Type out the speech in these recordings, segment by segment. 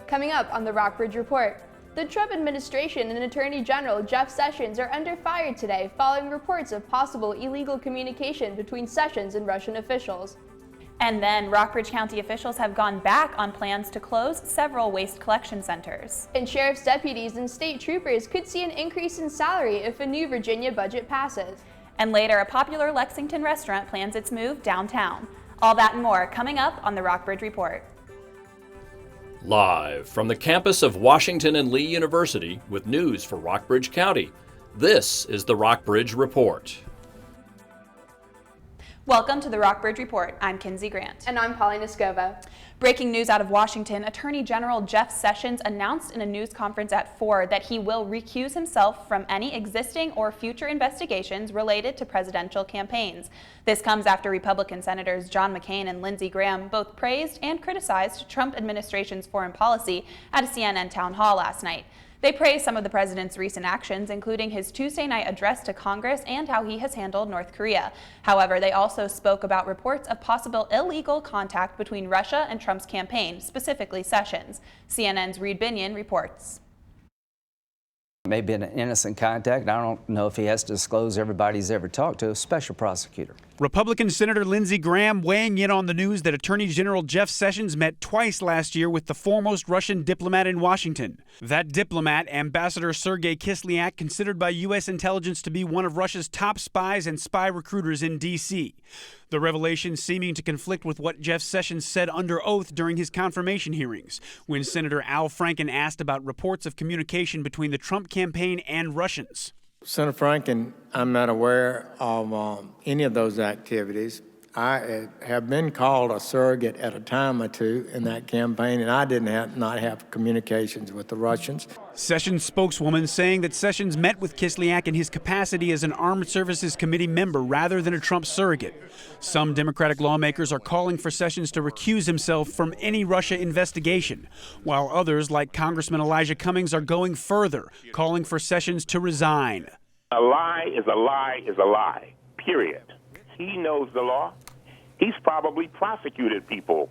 Coming up on the Rockbridge Report, the Trump administration and Attorney General Jeff Sessions are under fire today following reports of possible illegal communication between Sessions and Russian officials. And then Rockbridge County officials have gone back on plans to close several waste collection centers. And sheriff's deputies and state troopers could see an increase in salary if a new Virginia budget passes. And later, a popular Lexington restaurant plans its move downtown. All that and more coming up on the Rockbridge Report. Live from the campus of Washington and Lee University with news for Rockbridge County, this is the Rockbridge Report. Welcome to the Rockbridge Report. I'm Kinsey Grant. And I'm Paulina Skova. Breaking news out of Washington, Attorney General Jeff Sessions announced in a news conference at 4 that he will recuse himself from any existing or future investigations related to presidential campaigns. This comes after Republican Senators John McCain and Lindsey Graham both praised and criticized Trump administration's foreign policy at a CNN town hall last night. They praised some of the president's recent actions, including his Tuesday night address to Congress and how he has handled North Korea. However, they also spoke about reports of possible illegal contact between Russia and Trump's campaign, specifically Sessions. CNN's Reed Binion reports. Maybe an innocent contact. I don't know if he has to disclose everybody he's ever talked to. A special prosecutor. Republican Senator Lindsey Graham weighing in on the news that Attorney General Jeff Sessions met twice last year with the foremost Russian diplomat in Washington. That diplomat, Ambassador Sergei Kislyak, considered by U.S. intelligence to be one of Russia's top spies and spy recruiters in D.C. The revelation seeming to conflict with what Jeff Sessions said under oath during his confirmation hearings, when Senator Al Franken asked about reports of communication between the Trump campaign and Russians. Senator Franken, I'm not aware of any of those activities. I have been called a surrogate at a time or two in that campaign, and I not have communications with the Russians. Sessions spokeswoman saying that Sessions met with Kislyak in his capacity as an Armed Services Committee member rather than a Trump surrogate. Some Democratic lawmakers are calling for Sessions to recuse himself from any Russia investigation, while others, like Congressman Elijah Cummings, are going further, calling for Sessions to resign. A lie is a lie is a lie, period. He knows the law. He's probably prosecuted people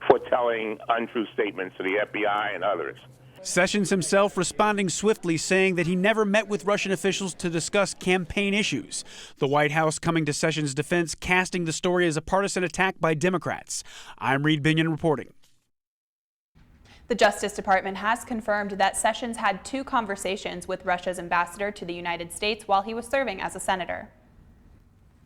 for telling untrue statements to the FBI and others. Sessions himself responding swiftly, saying that he never met with Russian officials to discuss campaign issues. The White House coming to Sessions' defense, casting the story as a partisan attack by Democrats. I'm Reed Binion reporting. The Justice Department has confirmed that Sessions had 2 conversations with Russia's ambassador to the United States while he was serving as a senator.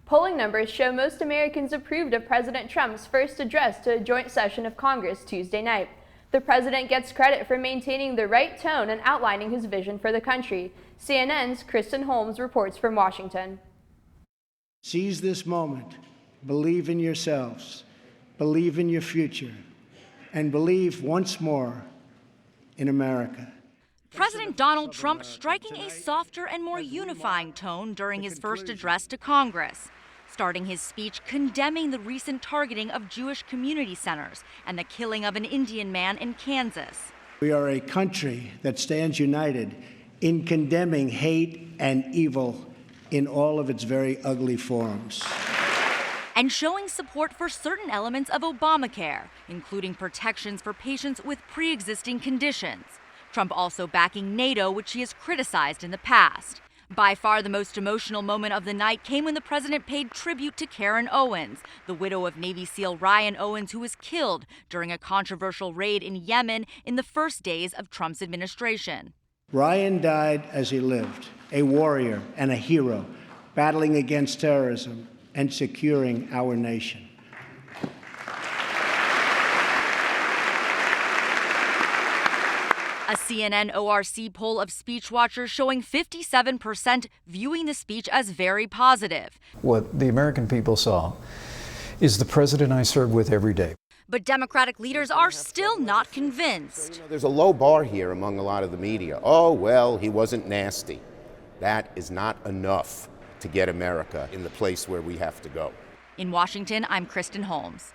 Polling numbers show most Americans approved of President Trump's first address to a joint session of Congress Tuesday night. The president gets credit for maintaining the right tone and outlining his vision for the country. CNN's Kristen Holmes reports from Washington. Seize this moment, believe in yourselves, believe in your future, and believe once more in America. President Donald Trump striking a softer and more unifying tone during his first address to Congress, starting his speech condemning the recent targeting of Jewish community centers and the killing of an Indian man in Kansas. We are a country that stands united in condemning hate and evil in all of its very ugly forms. And showing support for certain elements of Obamacare, including protections for patients with pre-existing conditions. Trump also backing NATO, which he has criticized in the past. By far the most emotional moment of the night came when the president paid tribute to Karen Owens, the widow of Navy SEAL Ryan Owens, who was killed during a controversial raid in Yemen in the first days of Trump's administration. Ryan died as he lived, a warrior and a hero, battling against terrorism and securing our nation. A CNN ORC poll of speech watchers showing 57% viewing the speech as very positive. What the American people saw is the president I serve with every day. But Democratic leaders are still not convinced. There's a low bar here among a lot of the media. Oh, well, he wasn't nasty. That is not enough to get America in the place where we have to go. In Washington, I'm Kristen Holmes.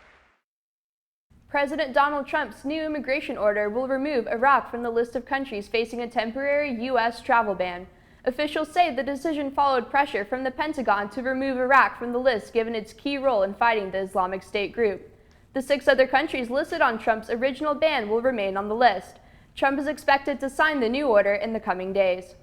President Donald Trump's new immigration order will remove Iraq from the list of countries facing a temporary U.S. travel ban. Officials say the decision followed pressure from the Pentagon to remove Iraq from the list given its key role in fighting the Islamic State group. The 6 other countries listed on Trump's original ban will remain on the list. Trump is expected to sign the new order in the coming days.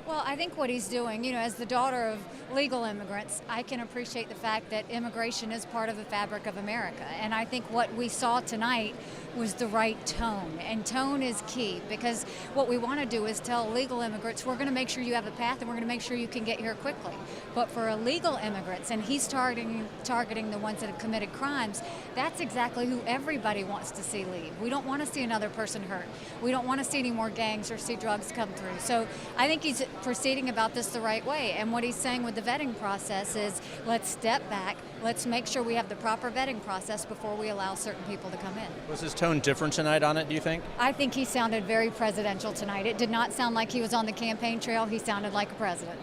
Well, I think what he's doing, as the daughter of legal immigrants, I can appreciate the fact that immigration is part of the fabric of America. And I think what we saw tonight was the right tone. And tone is key, because what we want to do is tell legal immigrants, we're going to make sure you have a path and we're going to make sure you can get here quickly. But for illegal immigrants, and he's targeting the ones that have committed crimes, that's exactly who everybody wants to see leave. We don't want to see another person hurt. We don't want to see any more gangs or see drugs come through. So I think he's proceeding about this the right way. And what he's saying with the vetting process is, let's step back, let's make sure we have the proper vetting process before we allow certain people to come in. Was his tone different tonight on it, do you think? I think he sounded very presidential tonight. It did not sound like he was on the campaign trail. He sounded like a president.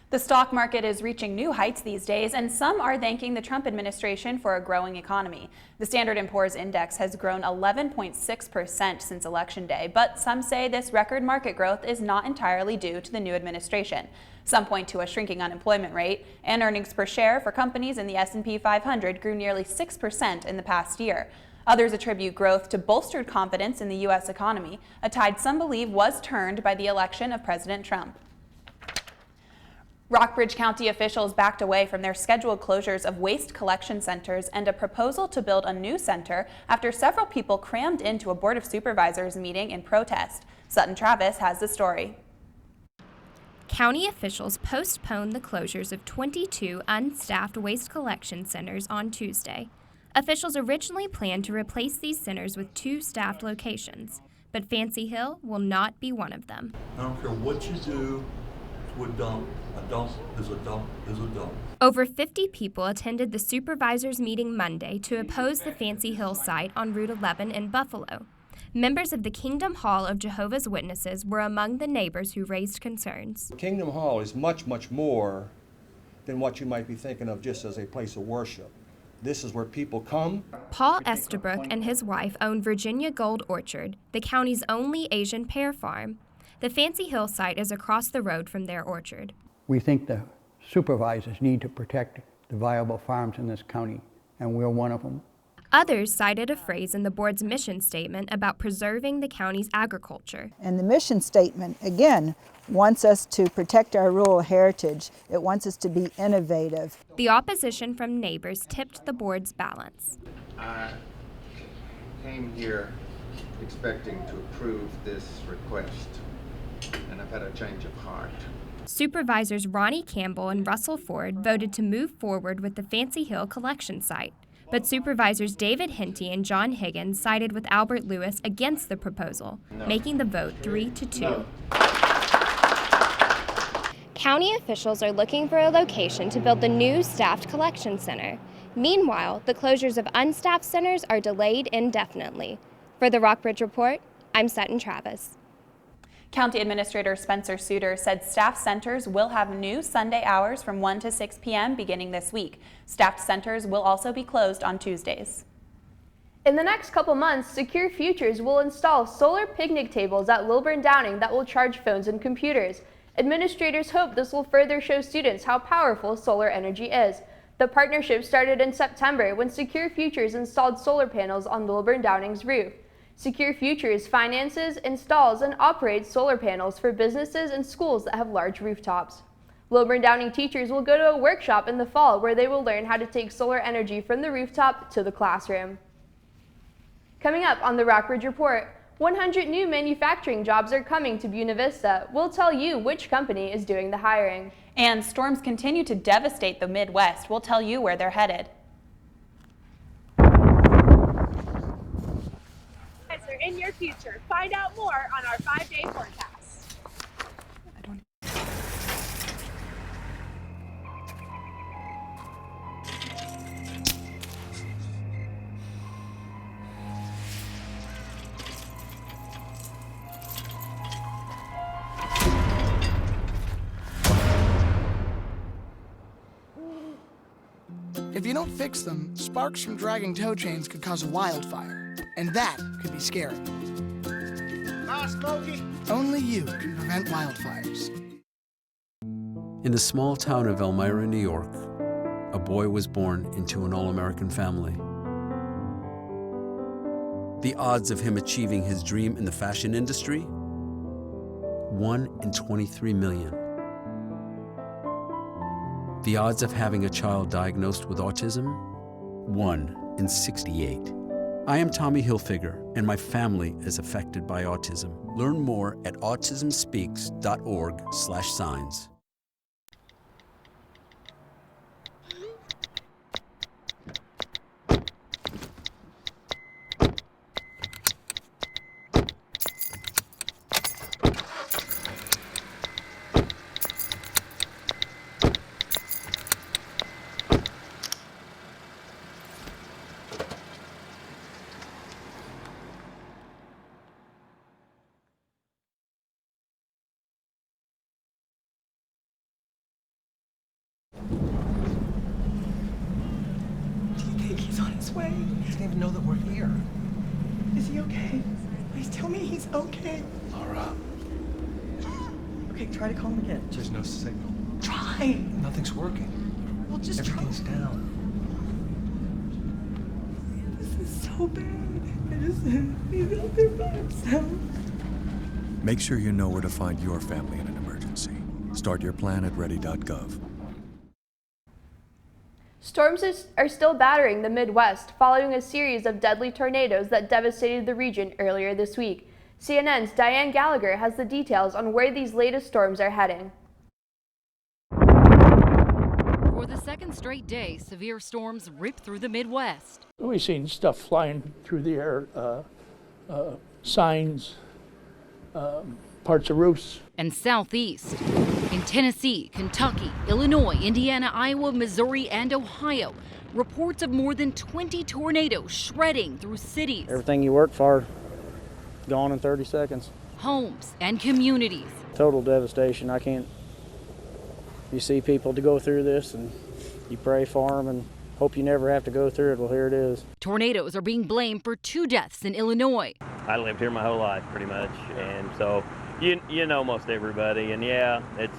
The stock market is reaching new heights these days, and some are thanking the Trump administration for a growing economy. The Standard & Poor's index has grown 11.6% since Election Day, but some say this record market growth is not entirely due to the new administration. Some point to a shrinking unemployment rate, and earnings per share for companies in the S&P 500 grew nearly 6% in the past year. Others attribute growth to bolstered confidence in the U.S. economy, a tide some believe was turned by the election of President Trump. Rockbridge County officials backed away from their scheduled closures of waste collection centers and a proposal to build a new center after several people crammed into a Board of Supervisors meeting in protest. Sutton Travis has the story. County officials postponed the closures of 22 unstaffed waste collection centers on Tuesday. Officials originally planned to replace these centers with 2 staffed locations, but Fancy Hill will not be one of them. I don't care what you do to a dump. A dump is a dump is a dump. Over 50 people attended the supervisors meeting Monday to oppose the Fancy Hill site on Route 11 in Buffalo. Members of the Kingdom Hall of Jehovah's Witnesses were among the neighbors who raised concerns. Kingdom Hall is much, much more than what you might be thinking of just as a place of worship. This is where people come. Paul Estabrook and his wife own Virginia Gold Orchard, the county's only Asian pear farm. The Fancy Hill site is across the road from their orchard. We think the supervisors need to protect the viable farms in this county, and we're one of them. Others cited a phrase in the board's mission statement about preserving the county's agriculture. And the mission statement, again, wants us to protect our rural heritage. It wants us to be innovative. The opposition from neighbors tipped the board's balance. I came here expecting to approve this request, and I've had a change of heart. Supervisors Ronnie Campbell and Russell Ford voted to move forward with the Fancy Hill collection site, but Supervisors David Henty and John Higgins sided with Albert Lewis against the proposal, making the vote 3-2. No. County officials are looking for a location to build the new staffed collection center. Meanwhile, the closures of unstaffed centers are delayed indefinitely. For the Rockbridge Report, I'm Sutton Travis. County Administrator Spencer Suter said staff centers will have new Sunday hours from 1 to 6 p.m. beginning this week. Staffed centers will also be closed on Tuesdays. In the next couple months, Secure Futures will install solar picnic tables at Lilburn Downing that will charge phones and computers. Administrators hope this will further show students how powerful solar energy is. The partnership started in September when Secure Futures installed solar panels on Lilburn Downing's roof. Secure Futures finances, installs, and operates solar panels for businesses and schools that have large rooftops. Lilburn Downing teachers will go to a workshop in the fall where they will learn how to take solar energy from the rooftop to the classroom. Coming up on the Rockbridge Report, 100 new manufacturing jobs are coming to Buena Vista. We'll tell you which company is doing the hiring. And storms continue to devastate the Midwest. We'll tell you where they're headed. In your future. Find out more on our 5-day forecast. If you don't fix them, sparks from dragging tow chains could cause a wildfire, and that could be scary. Smokey. Only you can prevent wildfires. In the small town of Elmira, New York, a boy was born into an all-American family. The odds of him achieving his dream in the fashion industry? 1 in 23 million. The odds of having a child diagnosed with autism? 1 in 68. I am Tommy Hilfiger, and my family is affected by autism. Learn more at autismspeaks.org/signs. He's on his way. He doesn't even know that we're here. Is he okay? Please tell me he's okay. Laura. Okay, try to call him again. There's no signal. Try. Nothing's working. Well, just Everything's down. This is so bad. He's out there by himself. Make sure you know where to find your family in an emergency. Start your plan at ready.gov. Storms are still battering the Midwest following a series of deadly tornadoes that devastated the region earlier this week. CNN's Diane Gallagher has the details on where these latest storms are heading. For the second straight day, severe storms ripped through the Midwest. We've seen stuff flying through the air, signs, parts of roofs. And southeast. In Tennessee, Kentucky, Illinois, Indiana, Iowa, Missouri, and Ohio, reports of more than 20 tornadoes shredding through cities. Everything you worked for, gone in 30 seconds. Homes and communities. Total devastation. You see people to go through this and you pray for them and hope you never have to go through it. Well, here it is. Tornadoes are being blamed for 2 deaths in Illinois. I lived here my whole life pretty much, and so you know most everybody, and yeah, it's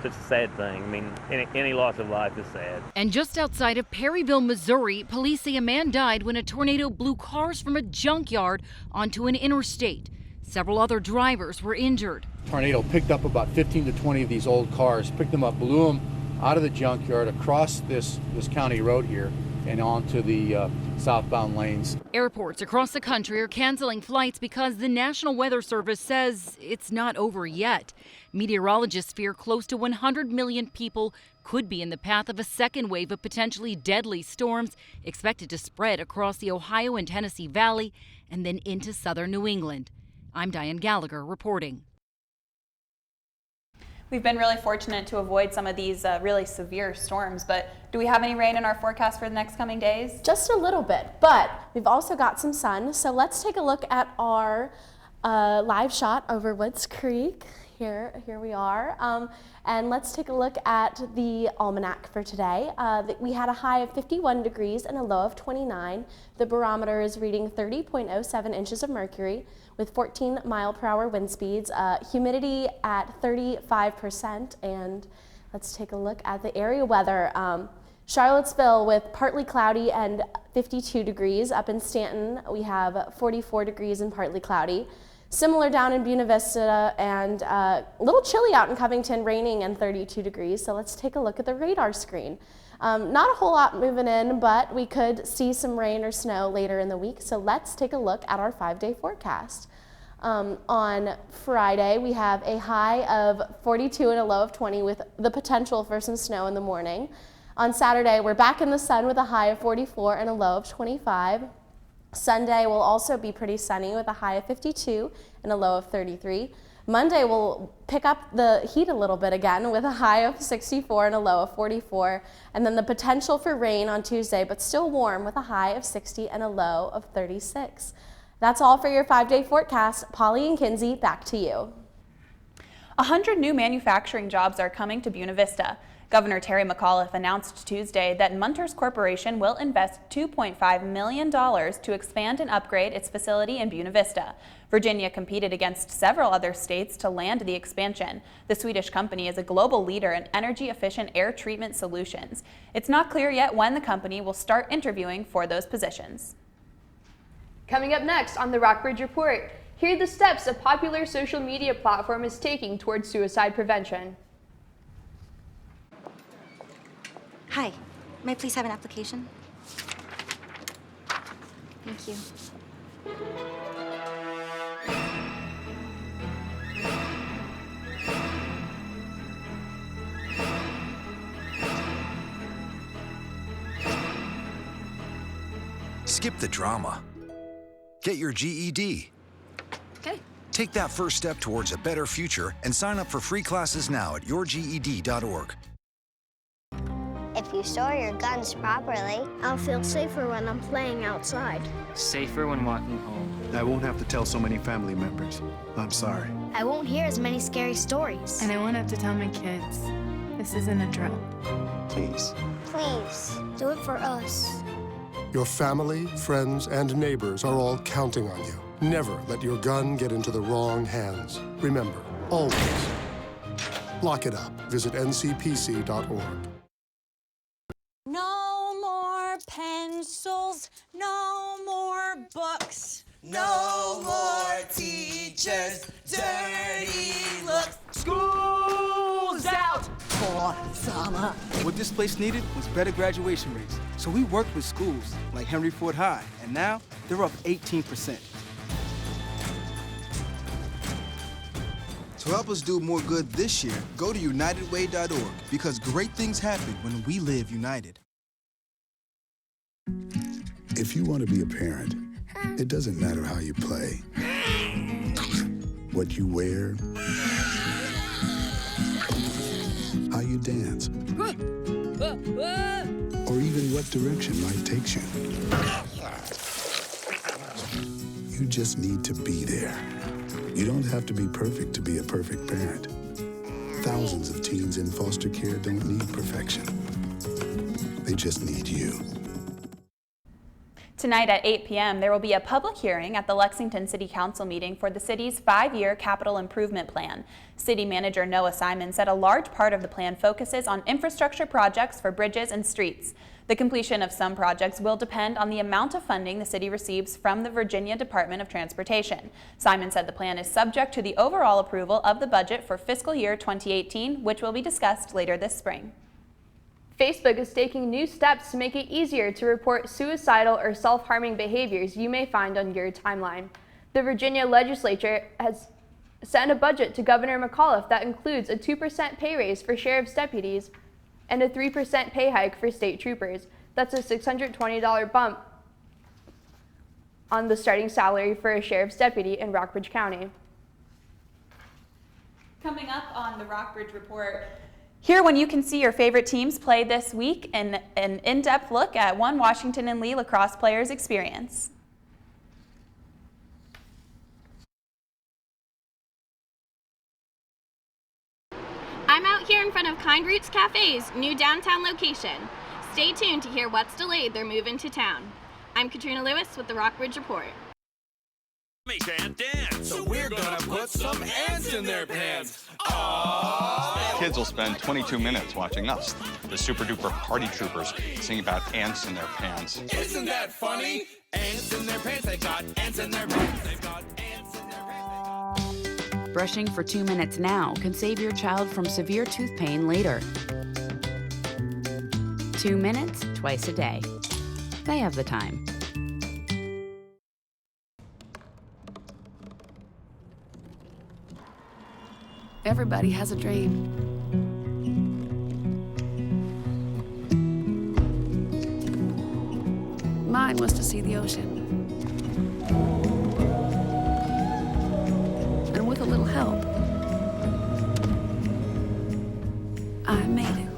a sad thing. I mean, any loss of life is sad. And just outside of Perryville, Missouri, police say a man died when a tornado blew cars from a junkyard onto an interstate. Several other drivers were injured. Tornado picked up about 15 to 20 of these old cars, picked them up, blew them out of the junkyard across this county road here and onto the southbound lanes. Airports across the country are canceling flights because the National Weather Service says it's not over yet. Meteorologists fear close to 100 million people could be in the path of a second wave of potentially deadly storms expected to spread across the Ohio and Tennessee Valley and then into southern New England. I'm Diane Gallagher reporting. We've been really fortunate to avoid some of these really severe storms, but do we have any rain in our forecast for the next coming days? Just a little bit, but we've also got some sun. So let's take a look at our live shot over Woods Creek. Here we are. And let's take a look at the almanac for today. We had a high of 51 degrees and a low of 29. The barometer is reading 30.07 inches of mercury with 14 mile-per-hour wind speeds, humidity at 35%, and let's take a look at the area weather. Charlottesville with partly cloudy and 52 degrees. Up in Stanton, we have 44 degrees and partly cloudy. Similar down in Buena Vista, and a little chilly out in Covington, raining and 32 degrees. So let's take a look at the radar screen. Not a whole lot moving in, but we could see some rain or snow later in the week. So let's take a look at our 5-day forecast. On Friday, we have a high of 42 and a low of 20 with the potential for some snow in the morning. On Saturday, we're back in the sun with a high of 44 and a low of 25. Sunday will also be pretty sunny with a high of 52 and a low of 33. Monday will pick up the heat a little bit again with a high of 64 and a low of 44. And then the potential for rain on Tuesday, but still warm with a high of 60 and a low of 36. That's all for your 5-day forecast. Polly and Kinsey, back to you. 100 new manufacturing jobs are coming to Buena Vista. Governor Terry McAuliffe announced Tuesday that Munters Corporation will invest $2.5 million to expand and upgrade its facility in Buena Vista. Virginia competed against several other states to land the expansion. The Swedish company is a global leader in energy-efficient air treatment solutions. It's not clear yet when the company will start interviewing for those positions. Coming up next on the Rockbridge Report, here are the steps a popular social media platform is taking towards suicide prevention. Hi, may I please have an application? Thank you. Skip the drama. Get your GED. Okay. Take that first step towards a better future and sign up for free classes now at yourged.org. If you store your guns properly, I'll feel safer when I'm playing outside. Safer when walking home. I won't have to tell so many family members. I'm sorry. I won't hear as many scary stories. And I won't have to tell my kids. This isn't a drill. Please. Please, do it for us. Your family, friends, and neighbors are all counting on you. Never let your gun get into the wrong hands. Remember, always, lock it up. Visit ncpc.org. No more pencils, no more books. No more teachers, dirty looks. School's out! For summer. What this place needed was better graduation rates. So we worked with schools like Henry Ford High, and now they're up 18%. To help us do more good this year, go to unitedway.org, because great things happen when we live united. If you want to be a parent, it doesn't matter how you play, what you wear, how you dance, or even what direction life takes you. You just need to be there. You don't have to be perfect to be a perfect parent. Thousands of teens in foster care don't need perfection. They just need you. Tonight at 8 p.m., there will be a public hearing at the Lexington City Council meeting for the city's 5-year capital improvement plan. City Manager Noah Simon said a large part of the plan focuses on infrastructure projects for bridges and streets. The completion of some projects will depend on the amount of funding the city receives from the Virginia Department of Transportation. Simon said the plan is subject to the overall approval of the budget for fiscal year 2018, which will be discussed later this spring. Facebook is taking new steps to make it easier to report suicidal or self-harming behaviors you may find on your timeline. The Virginia legislature has sent a budget to Governor McAuliffe that includes a 2% pay raise for sheriff's deputies and a 3% pay hike for state troopers. That's a $620 bump on the starting salary for a sheriff's deputy in Rockbridge County. Coming up on the Rockbridge Report, here when you can see your favorite teams play this week and an in-depth look at one Washington and Lee lacrosse player's experience. I'm out here in front of Kind Roots Cafe's new downtown location. Stay tuned to hear what's delayed their move into town. I'm Katrina Lewis with the Rockbridge Report. Can't dance, so we're gonna put some ants in their pants. Aww. Kids will spend 22 minutes watching us, the super duper party troopers, singing about ants in their pants. Isn't that funny? Ants in their pants, they've got ants in their pants, they've got ants in their pants. Brushing for 2 minutes now can save your child from severe tooth pain later. 2 minutes, twice a day. They have the time. Everybody has a dream. Mine was to see the ocean. And with a little help, I made it.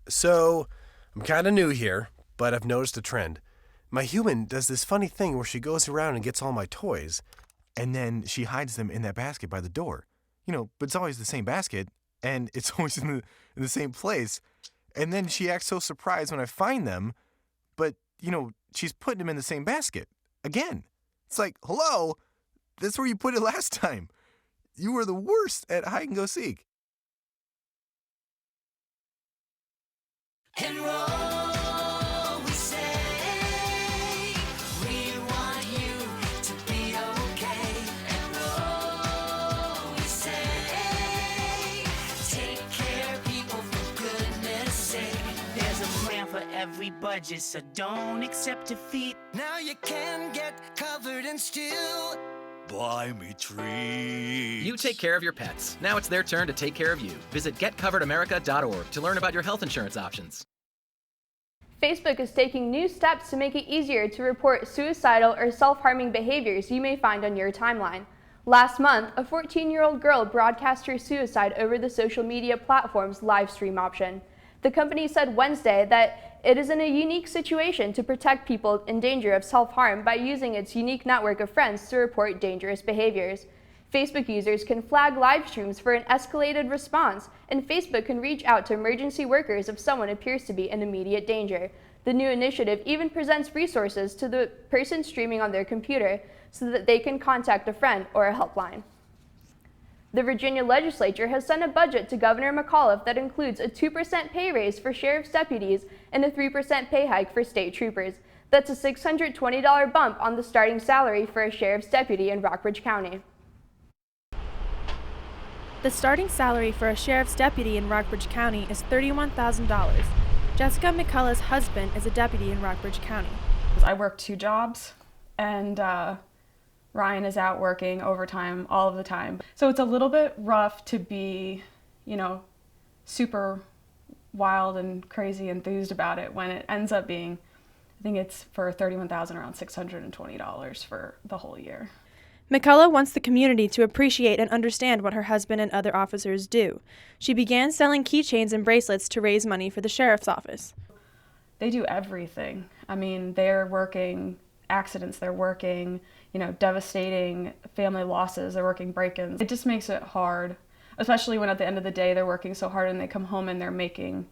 So, I'm kind of new here, but I've noticed a trend. My human does this funny thing where she goes around and gets all my toys, and then she hides them in that basket by the door. You know, but it's always the same basket, and it's always in the same place. And then she acts so surprised when I find them, but, you know, she's putting them in the same basket. Again. It's like, hello, that's where you put it last time. You were the worst at hide and go seek. Enroll, we say. We want you to be okay. Enroll, we say. Take care, people, for goodness sake. There's a plan for every budget, so don't accept defeat. Now you can get covered and still Buy me treats. You take care of your pets. Now it's their turn to take care of you. Visit getcoveredamerica.org to learn about your health insurance options. Facebook is taking new steps to make it easier to report suicidal or self-harming behaviors you may find on your timeline. Last month, a 14-year-old girl broadcast her suicide over the social media platform's live stream option. The company said Wednesday that it is in a unique situation to protect people in danger of self-harm by using its unique network of friends to report dangerous behaviors. Facebook users can flag live streams for an escalated response, and Facebook can reach out to emergency workers if someone appears to be in immediate danger. The new initiative even presents resources to the person streaming on their computer so that they can contact a friend or a helpline. The Virginia legislature has sent a budget to Governor McAuliffe that includes a 2% pay raise for sheriff's deputies and a 3% pay hike for state troopers. That's a $620 bump on the starting salary for a sheriff's deputy in Rockbridge County. The starting salary for a sheriff's deputy in Rockbridge County is $31,000. Jessica McCullough's husband is a deputy in Rockbridge County. I work 2 jobs, and Ryan is out working overtime all of the time. So it's a little bit rough to be, super wild and crazy enthused about it when it ends up being, I think it's for $31,000, around $620 for the whole year. McCullough wants the community to appreciate and understand what her husband and other officers do. She began selling keychains and bracelets to raise money for the sheriff's office. They do everything. I mean, they're working accidents, they're working, devastating family losses, they're working break-ins. It just makes it hard, especially when at the end of the day they're working so hard and they come home and they're making,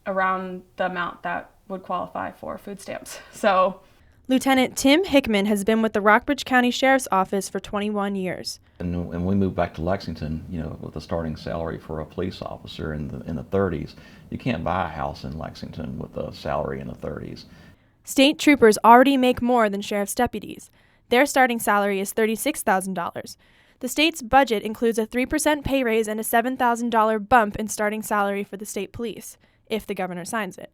around the amount that would qualify for food stamps. So Lieutenant Tim Hickman has been with the Rockbridge County Sheriff's Office for 21 years. And we moved back to Lexington, with a starting salary for a police officer in the 30s. You can't buy a house in Lexington with a salary in the 30s. State troopers already make more than sheriff's deputies. Their starting salary is $36,000. The state's budget includes a 3% pay raise and a $7,000 bump in starting salary for the state police, if the governor signs it.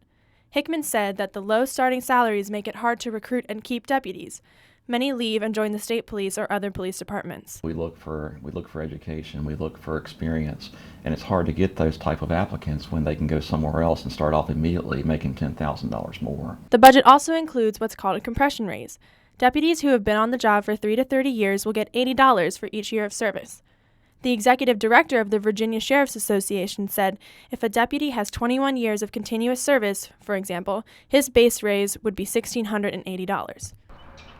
Hickman said that the low starting salaries make it hard to recruit and keep deputies. Many leave and join the state police or other police departments. We look for education, we look for experience, and it's hard to get those type of applicants when they can go somewhere else and start off immediately making $10,000 more. The budget also includes what's called a compression raise. Deputies who have been on the job for 3 to 30 years will get $80 for each year of service. The executive director of the Virginia Sheriff's Association said if a deputy has 21 years of continuous service, for example, his base raise would be $1,680.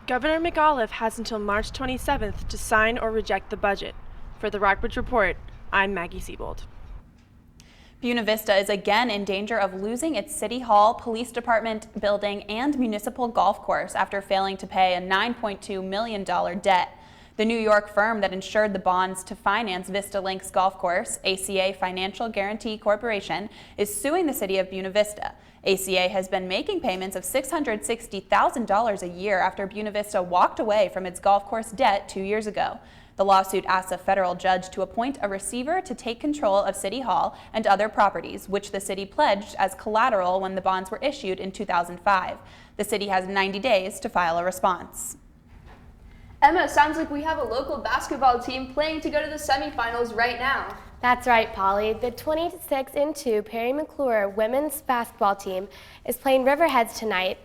Governor McAuliffe has until March 27th to sign or reject the budget. For the Rockbridge Report, I'm Maggie Siebold. Buena Vista is again in danger of losing its City Hall, Police Department building, and municipal golf course after failing to pay a $9.2 million debt. The New York firm that insured the bonds to finance Vista Links Golf Course, ACA Financial Guarantee Corporation, is suing the city of Buena Vista. ACA has been making payments of $660,000 a year after Buena Vista walked away from its golf course debt 2 years ago. The lawsuit asks a federal judge to appoint a receiver to take control of City Hall and other properties, which the city pledged as collateral when the bonds were issued in 2005. The city has 90 days to file a response. Emma, sounds like we have a local basketball team playing to go to the semifinals right now. That's right, Polly. The 26-2 Perry McClure women's basketball team is playing Riverheads tonight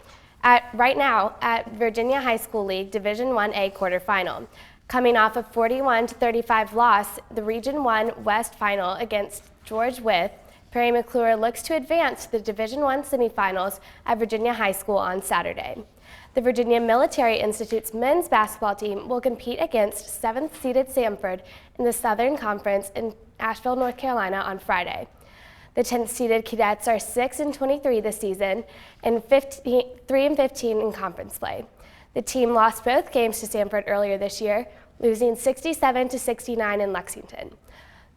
right now at Virginia High School League Division 1A quarterfinal. Coming off a 41-35 loss, the Region 1 West final against George Wythe, Perry McClure looks to advance to the Division I semifinals at Virginia High School on Saturday. The Virginia Military Institute's men's basketball team will compete against 7th-seeded Samford in the Southern Conference in Asheville, North Carolina on Friday. The 10th-seeded Cadets are 6-23 this season and 3-15 in conference play. The team lost both games to Samford earlier this year, losing 67-69 in Lexington.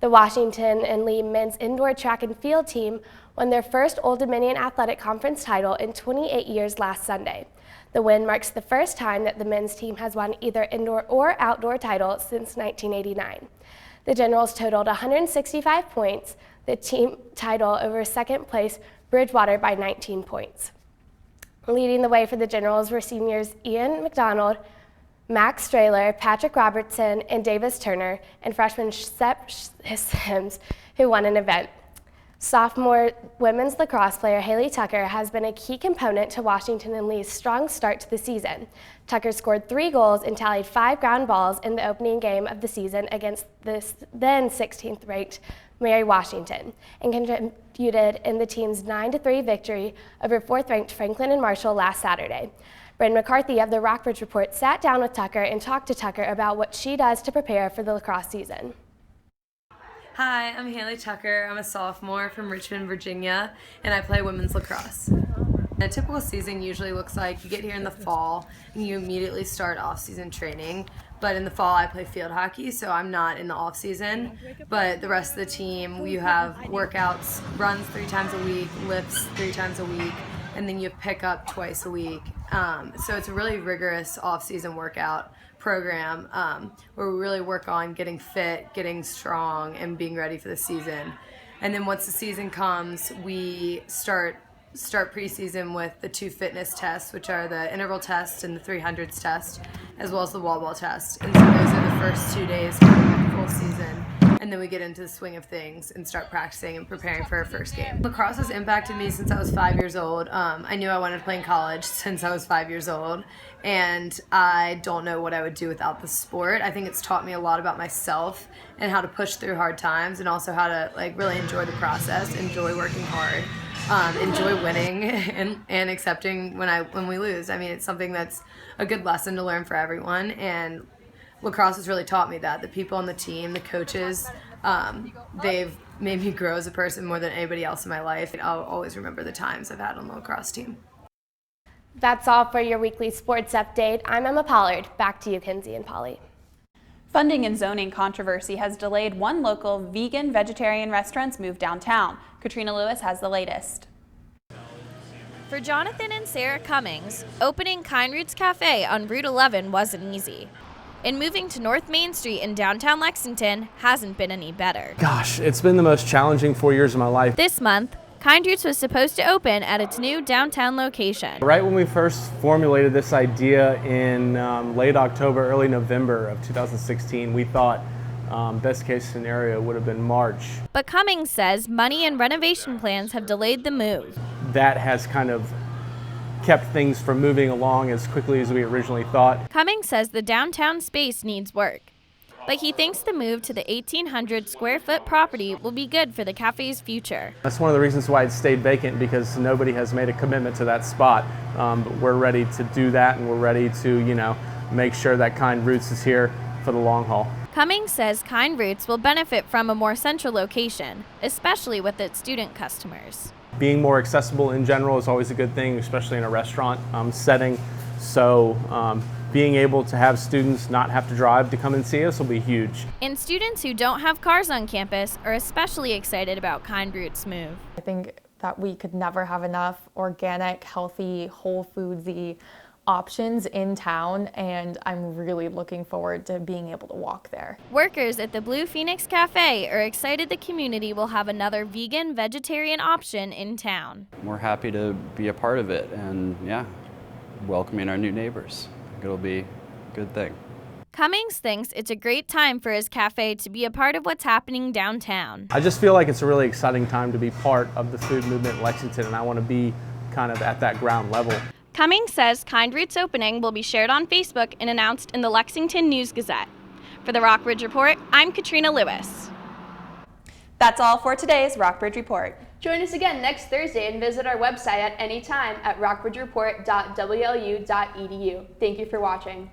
The Washington and Lee men's indoor track and field team won their first Old Dominion Athletic Conference title in 28 years last Sunday. The win marks the first time that the men's team has won either indoor or outdoor title since 1989. The Generals totaled 165 points, the team title over second place Bridgewater by 19 points. Leading the way for the Generals were seniors Ian McDonald, Max Strahler, Patrick Robertson, and Davis Turner, and freshman Sep Sims, who won an event. Sophomore women's lacrosse player Haley Tucker has been a key component to Washington and Lee's strong start to the season. Tucker scored 3 goals and tallied 5 ground balls in the opening game of the season against the then 16th ranked Mary Washington, and contributed in the team's 9-3 victory over 4th ranked Franklin and Marshall last Saturday. Bryn McCarthy of the Rockbridge Report sat down with Tucker and talked to Tucker about what she does to prepare for the lacrosse season. Hi, I'm Haley Tucker. I'm a sophomore from Richmond, Virginia, and I play women's lacrosse. A typical season usually looks like you get here in the fall and you immediately start off-season training. But in the fall I play field hockey, so I'm not in the off-season. But the rest of the team, you have workouts, runs 3 times a week, lifts 3 times a week, and then you pick up twice a week. So it's a really rigorous off-season workout program where we really work on getting fit, getting strong, and being ready for the season. And then once the season comes, we start preseason with the 2 fitness tests, which are the interval test and the 300s test, as well as the wall ball test. And so those are the first 2 days of the full season. And then we get into the swing of things and start practicing and preparing for our first game. Lacrosse has impacted me since I was 5 years old. I knew I wanted to play in college since I was 5 years old, and I don't know what I would do without the sport. I think it's taught me a lot about myself and how to push through hard times, and also how to really enjoy the process, enjoy working hard, enjoy winning, and accepting when we lose. I mean, it's something that's a good lesson to learn for everyone, and lacrosse has really taught me that. The people on the team, the coaches, they've made me grow as a person more than anybody else in my life. I'll always remember the times I've had on the lacrosse team. That's all for your weekly sports update. I'm Emma Pollard. Back to you, Kinsey and Polly. Funding and zoning controversy has delayed one local vegan-vegetarian restaurant's move downtown. Katrina Lewis has the latest. For Jonathan and Sarah Cummings, opening Kind Roots Cafe on Route 11 wasn't easy. And moving to North Main Street in downtown Lexington hasn't been any better. Gosh, it's been the most challenging 4 years of my life. This month, Kind Roots was supposed to open at its new downtown location. Right when we first formulated this idea in late October, early November of 2016, we thought best case scenario would have been March. But Cummings says money and renovation plans have delayed the move. That has kind of kept things from moving along as quickly as we originally thought. Cummings says the downtown space needs work, but he thinks the move to the 1,800 square foot property will be good for the cafe's future. That's one of the reasons why it stayed vacant, because nobody has made a commitment to that spot. But we're ready to do that, and we're ready to, make sure that Kind Roots is here for the long haul. Cummings says Kind Roots will benefit from a more central location, especially with its student customers. Being more accessible in general is always a good thing, especially in a restaurant setting. So being able to have students not have to drive to come and see us will be huge. And students who don't have cars on campus are especially excited about Kind Roots' move. I think that we could never have enough organic, healthy, whole foodsy options in town, and I'm really looking forward to being able to walk there. Workers at the Blue Phoenix Cafe are excited the community will have another vegan, vegetarian option in town. We're happy to be a part of it, and welcoming our new neighbors. It'll be a good thing. Cummings thinks it's a great time for his cafe to be a part of what's happening downtown. I just feel like it's a really exciting time to be part of the food movement in Lexington, and I want to be kind of at that ground level. Cummings says Kind Roots opening will be shared on Facebook and announced in the Lexington News Gazette. For the Rockbridge Report, I'm Katrina Lewis. That's all for today's Rockbridge Report. Join us again next Thursday and visit our website at any time at rockbridgereport.wlu.edu. Thank you for watching.